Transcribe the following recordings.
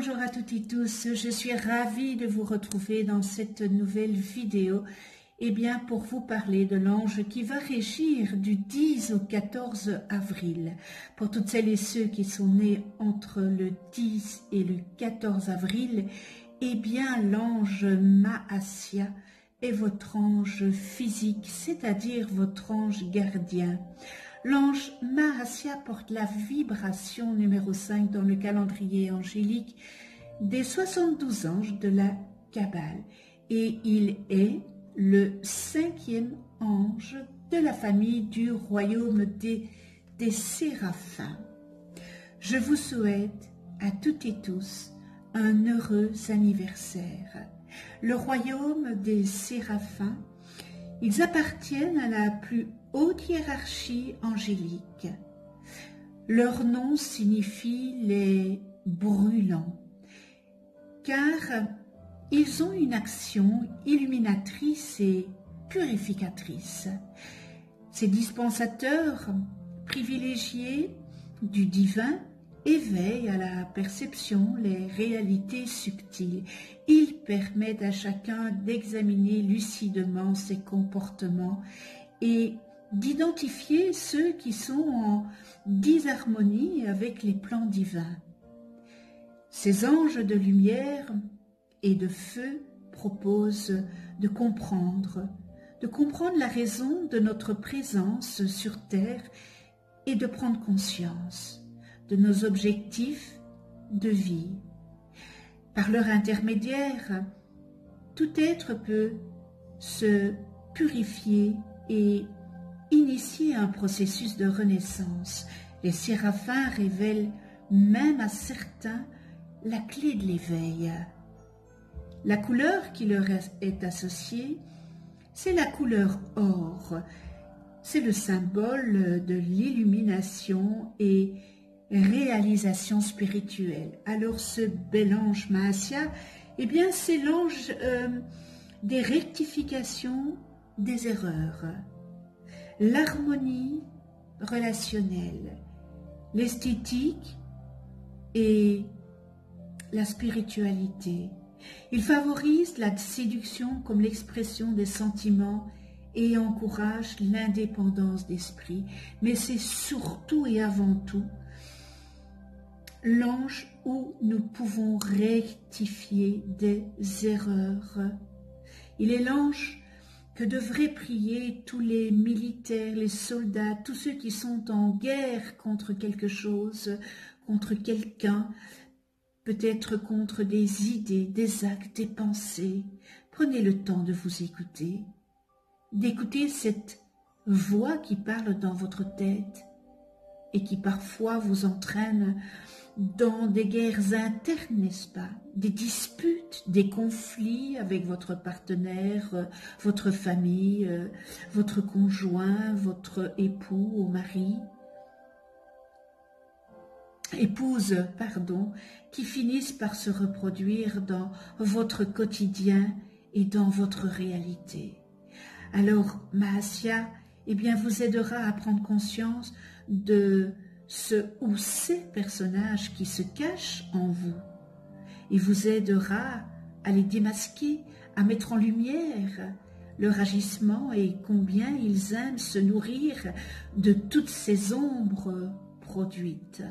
bonjour à toutes et tous, je suis ravie de vous retrouver dans cette nouvelle vidéo pour vous parler de l'ange qui va régir du 10 au 14 avril. Pour toutes celles et ceux qui sont nés entre le 10 et le 14 avril, l'ange Mahasya est votre ange physique, c'est-à-dire votre ange gardien. L'ange Mahasya porte la vibration numéro 5 dans le calendrier angélique des 72 anges de la Kabbale et il est le 5e ange de la famille du royaume des séraphins. Je vous souhaite à toutes et tous un heureux anniversaire. Le royaume des séraphins, ils appartiennent à la plus haute hiérarchie angélique. Leur nom signifie les brûlants, car ils ont une action illuminatrice et purificatrice. Ces dispensateurs privilégiés du divin éveillent à la perception les réalités subtiles. Ils permettent à chacun d'examiner lucidement ses comportements et d'identifier ceux qui sont en disharmonie avec les plans divins. Ces anges de lumière et de feu proposent de comprendre la raison de notre présence sur terre et de prendre conscience de nos objectifs de vie. Par leur intermédiaire, tout être peut se purifier et initier un processus de renaissance. Les séraphins révèlent même à certains la clé de l'éveil. La couleur qui leur est associée, c'est la couleur or. C'est le symbole de l'illumination et réalisation spirituelle. Alors ce bel ange Mahasya, c'est l'ange des rectifications des erreurs, l'harmonie relationnelle, l'esthétique et la spiritualité. Il favorise la séduction comme l'expression des sentiments et encourage l'indépendance d'esprit, mais c'est surtout et avant tout l'ange où nous pouvons rectifier des erreurs. Il est l'ange que devraient prier tous les militaires, les soldats, tous ceux qui sont en guerre contre quelque chose, contre quelqu'un, peut-être contre des idées, des actes, des pensées. Prenez le temps de vous écouter, d'écouter cette voix qui parle dans votre tête et qui parfois vous entraîne dans des guerres internes, n'est-ce pas? Des disputes, des conflits avec votre partenaire, votre famille, votre conjoint, votre époux ou mari. Épouse, qui finissent par se reproduire dans votre quotidien et dans votre réalité. Alors, Mahasya, vous aidera à prendre conscience de ce ou ces personnages qui se cachent en vous. Il vous aidera à les démasquer, à mettre en lumière leur agissement et combien ils aiment se nourrir de toutes ces ombres produites.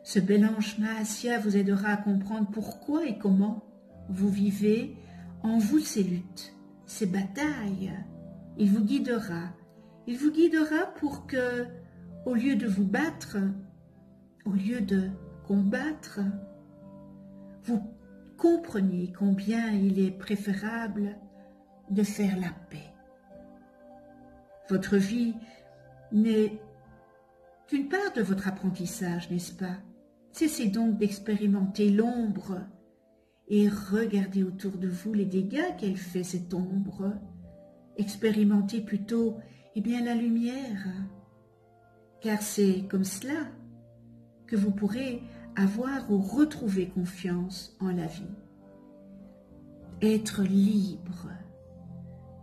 Ce bel ange Mahasya vous aidera à comprendre pourquoi et comment vous vivez en vous ces luttes, ces batailles. Il vous guidera pour que, au lieu de vous battre, au lieu de combattre, vous compreniez combien il est préférable de faire la paix. Votre vie n'est qu'une part de votre apprentissage, n'est-ce pas? Cessez donc d'expérimenter l'ombre et regardez autour de vous les dégâts qu'elle fait, cette ombre. Expérimentez plutôt la lumière, car c'est comme cela que vous pourrez avoir ou retrouver confiance en la vie. Être libre,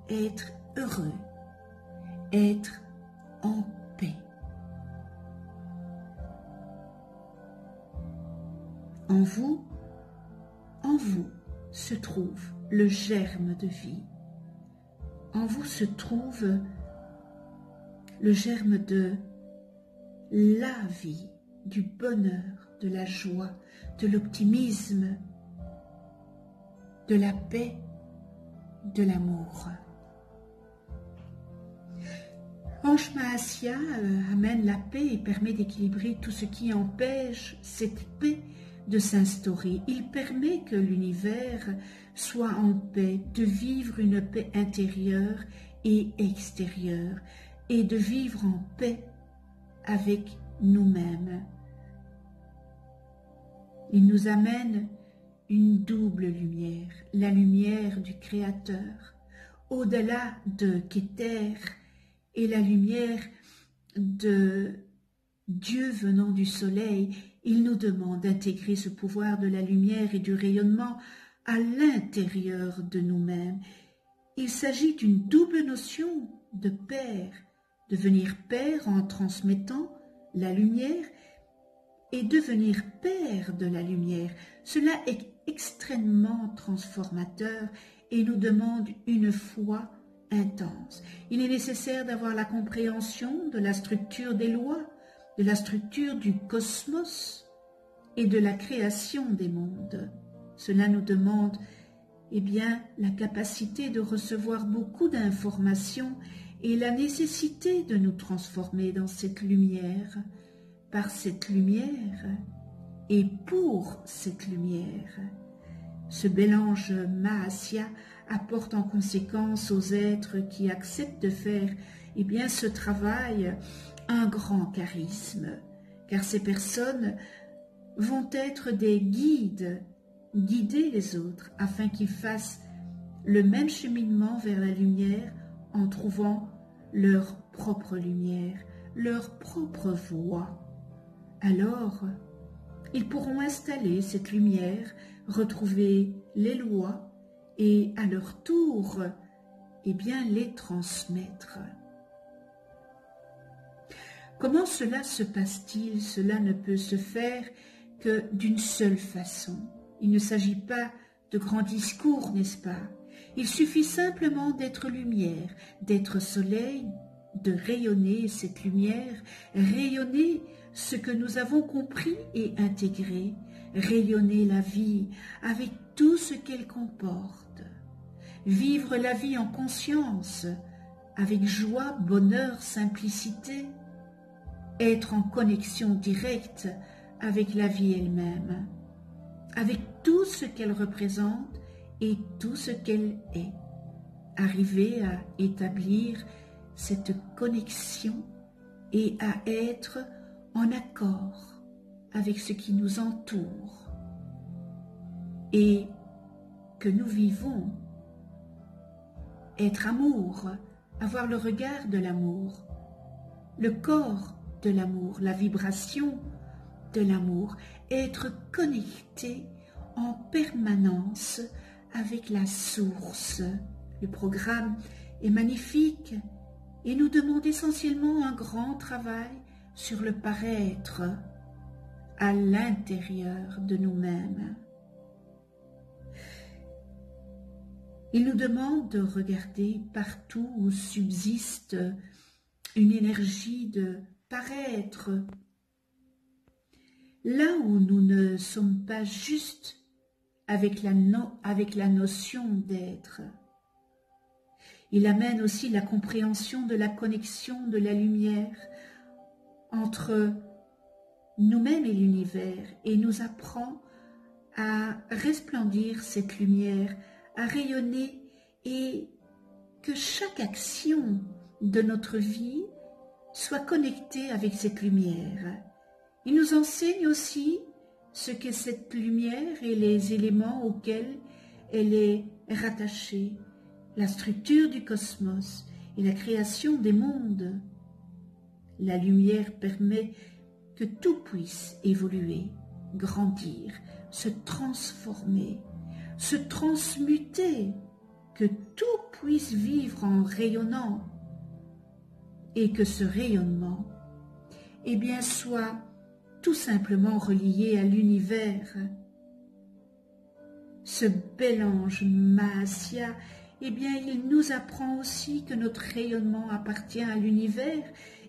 être heureux, être en paix. En vous se trouve le germe de vie. En vous se trouve le germe de la vie, du bonheur, de la joie, de l'optimisme, de la paix, de l'amour. Ange Mahasya amène la paix et permet d'équilibrer tout ce qui empêche cette paix de s'instaurer. Il permet que l'univers soit en paix, de vivre une paix intérieure et extérieure, et de vivre en paix avec nous-mêmes. Il nous amène une double lumière, la lumière du Créateur, au-delà de Keter, et la lumière de Dieu venant du soleil. Il nous demande d'intégrer ce pouvoir de la lumière et du rayonnement à l'intérieur de nous-mêmes. Il s'agit d'une double notion de père, devenir père en transmettant la lumière et devenir père de la lumière. Cela est extrêmement transformateur et nous demande une foi intense. Il est nécessaire d'avoir la compréhension de la structure des lois, de la structure du cosmos et de la création des mondes. Cela nous demande la capacité de recevoir beaucoup d'informations et la nécessité de nous transformer dans cette lumière, par cette lumière et pour cette lumière. Ce mélange Mahasya apporte en conséquence aux êtres qui acceptent de faire ce travail un grand charisme, car ces personnes vont être des guides, guider les autres afin qu'ils fassent le même cheminement vers la lumière en trouvant leur propre lumière, leur propre voie. Alors, ils pourront installer cette lumière, retrouver les lois et à leur tour, les transmettre. Comment cela se passe-t-il? Cela ne peut se faire que d'une seule façon. Il ne s'agit pas de grands discours, n'est-ce pas? Il suffit simplement d'être lumière, d'être soleil, de rayonner cette lumière, rayonner ce que nous avons compris et intégré, rayonner la vie avec tout ce qu'elle comporte, vivre la vie en conscience, avec joie, bonheur, simplicité, être en connexion directe avec la vie elle-même, avec tout ce qu'elle représente et tout ce qu'elle est, arriver à établir cette connexion et à être en accord avec ce qui nous entoure et que nous vivons, être amour, avoir le regard de l'amour, le corps de l'amour, la vibration de l'amour, être connecté en permanence avec la source. Le programme est magnifique et nous demande essentiellement un grand travail sur le paraître à l'intérieur de nous-mêmes. Il nous demande de regarder partout où subsiste une énergie de paraître, là où nous ne sommes pas juste avec la notion d'être. Il amène aussi la compréhension de la connexion de la lumière entre nous-mêmes et l'univers et nous apprend à resplendir cette lumière, à rayonner et que chaque action de notre vie soit connectée avec cette lumière. Il nous enseigne aussi ce qu'est cette lumière et les éléments auxquels elle est rattachée, la structure du cosmos et la création des mondes. La lumière permet que tout puisse évoluer, grandir, se transformer, se transmuter, que tout puisse vivre en rayonnant et que ce rayonnement soit tout simplement relié à l'univers Ce bel ange Mahasya, eh bien, il nous apprend aussi que notre rayonnement appartient à l'univers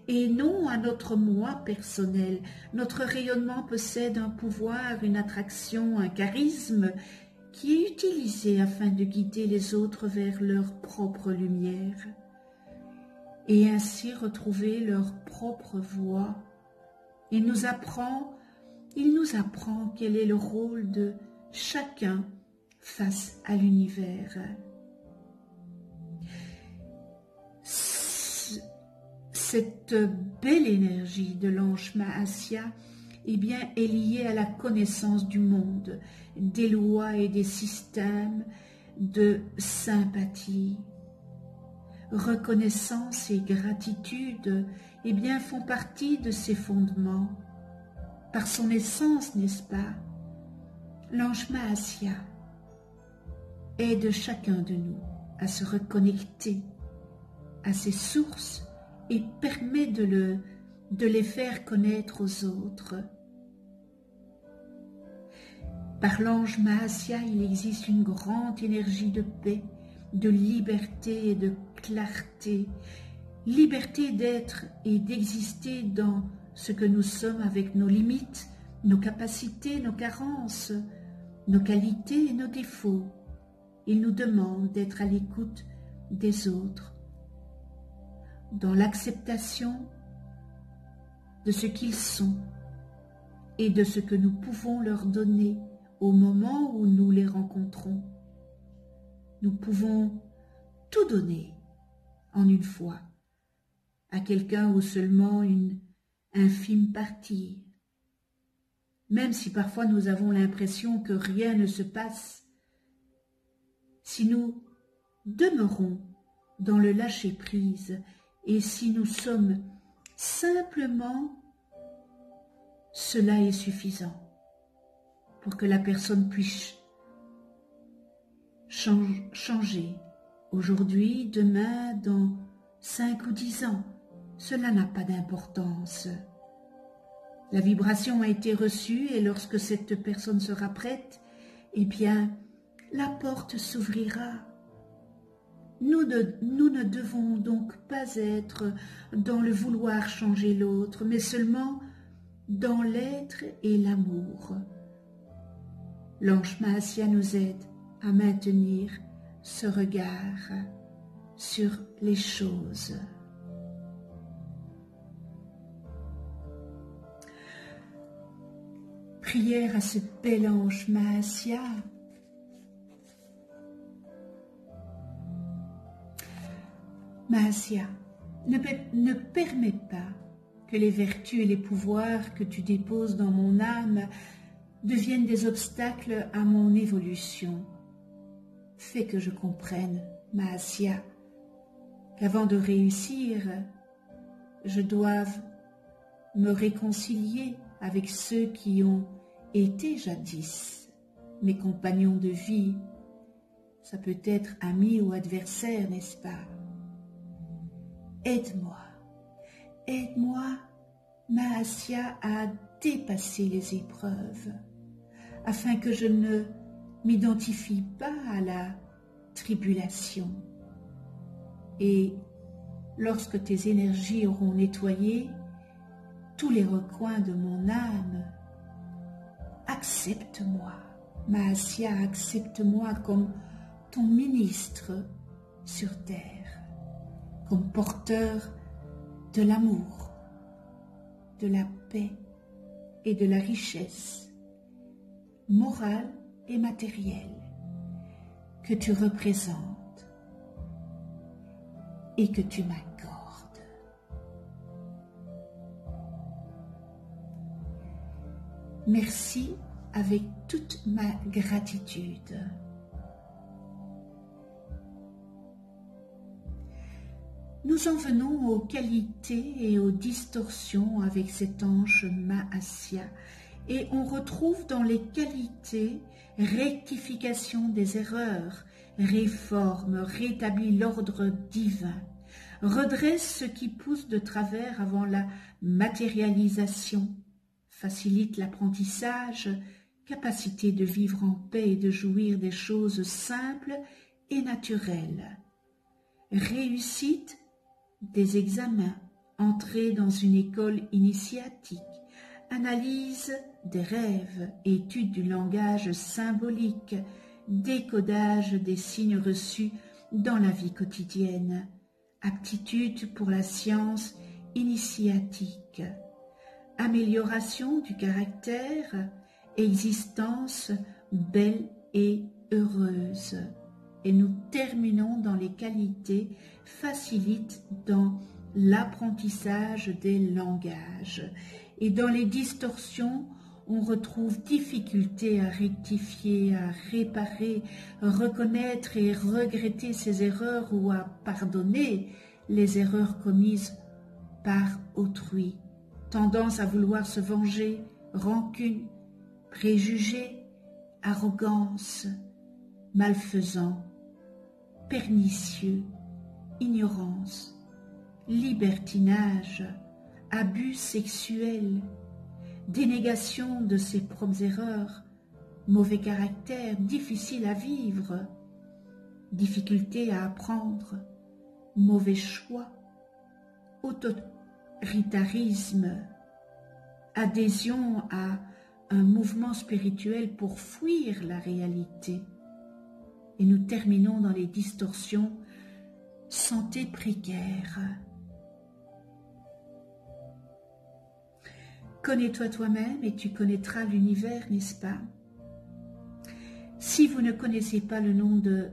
et non à notre moi personnel. Notre rayonnement possède un pouvoir, une attraction, un charisme qui est utilisé afin de guider les autres vers leur propre lumière et ainsi retrouver leur propre voie. Il nous apprend quel est le rôle de chacun face à l'univers. Cette belle énergie de l'ange Mahasya eh bien, est liée à la connaissance du monde, des lois et des systèmes de sympathie. Reconnaissance et gratitude eh bien, font partie de ses fondements. Par son essence, n'est-ce pas? L'ange Mahasya aide chacun de nous à se reconnecter à ses sources et permet de les faire connaître aux autres. Par l'ange Mahasya, il existe une grande énergie de paix, de liberté et de clarté. Liberté d'être et d'exister dans ce que nous sommes avec nos limites, nos capacités, nos carences, nos qualités et nos défauts. Il nous demande d'être à l'écoute des autres, dans l'acceptation de ce qu'ils sont et de ce que nous pouvons leur donner au moment où nous les rencontrons. Nous pouvons tout donner en une fois à quelqu'un ou seulement une infime partie, même si parfois nous avons l'impression que rien ne se passe. Si nous demeurons dans le lâcher-prise et si nous sommes simplement, cela est suffisant pour que la personne puisse changer aujourd'hui, demain, dans 5 ou 10 ans. Cela n'a pas d'importance. La vibration a été reçue et lorsque cette personne sera prête, eh bien, la porte s'ouvrira. Nous ne devons donc pas être dans le vouloir changer l'autre, mais seulement dans l'être et l'amour. L'ange Mahasya nous aide à maintenir ce regard sur les choses. Prière à ce bel ange Mahasya. Mahasya, ne permets pas que les vertus et les pouvoirs que tu déposes dans mon âme deviennent des obstacles à mon évolution. Fais que je comprenne, Mahasya, qu'avant de réussir, je doive me réconcilier avec ceux qui ont été jadis mes compagnons de vie. Ça peut être amis ou adversaires, n'est-ce pas? Aide-moi, Mahasya, à dépasser les épreuves, afin que je ne m'identifie pas à la tribulation. Et lorsque tes énergies auront nettoyé tous les recoins de mon âme, accepte-moi, Mahasya, accepte-moi comme ton ministre sur terre, comme porteur de l'amour, de la paix et de la richesse morale et matérielle que tu représentes et que tu m'accordes. Merci avec toute ma gratitude. Nous en venons aux qualités et aux distorsions avec cet ange Mahasya et on retrouve dans les qualités rectification des erreurs, réforme, rétablit l'ordre divin, redresse ce qui pousse de travers avant la matérialisation, facilite l'apprentissage capacité de vivre en paix et de jouir des choses simples et naturelles, réussite des examens, entrée dans une école initiatique, analyse des rêves, étude du langage symbolique, décodage des signes reçus dans la vie quotidienne, aptitude pour la science initiatique, amélioration du caractère, existence belle et heureuse. Et nous terminons dans les qualités, facilite dans l'apprentissage des langages. Et dans les distorsions, on retrouve difficulté à rectifier, à réparer, reconnaître et regretter ses erreurs ou à pardonner les erreurs commises par autrui. Tendance à vouloir se venger, rancune, préjugés, arrogance, malfaisant, pernicieux, ignorance, libertinage, abus sexuel, dénégation de ses propres erreurs, mauvais caractère, difficile à vivre, difficulté à apprendre, mauvais choix, autoritarisme, adhésion à un mouvement spirituel pour fuir la réalité. Et nous terminons dans les distorsions, santé précaire. Connais-toi toi-même et tu connaîtras l'univers, n'est-ce pas? Si vous ne connaissez pas le nom de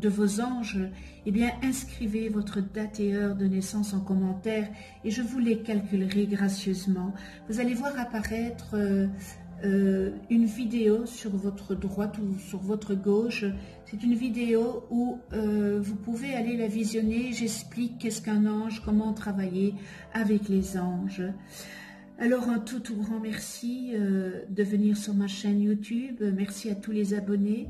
vos anges, eh bien inscrivez votre date et heure de naissance en commentaire et je vous les calculerai gracieusement. Vous allez voir apparaître une vidéo sur votre droite ou sur votre gauche. C'est une vidéo où vous pouvez aller la visionner. J'explique qu'est-ce qu'un ange, comment travailler avec les anges. Alors un tout grand merci de venir sur ma chaîne YouTube, merci à tous les abonnés,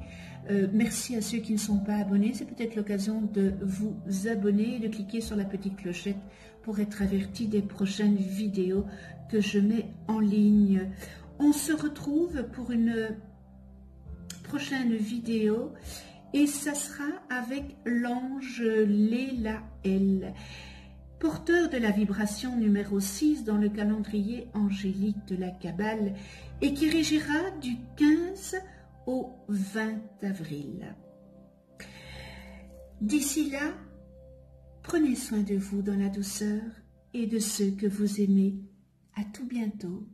merci à ceux qui ne sont pas abonnés, c'est peut-être l'occasion de vous abonner et de cliquer sur la petite clochette pour être averti des prochaines vidéos que je mets en ligne. On se retrouve pour une prochaine vidéo et ça sera avec l'ange Lélaël, porteur de la vibration numéro 6 dans le calendrier angélique de la Kabbale et qui régira du 15 au 20 avril. D'ici là, prenez soin de vous dans la douceur et de ceux que vous aimez. À tout bientôt.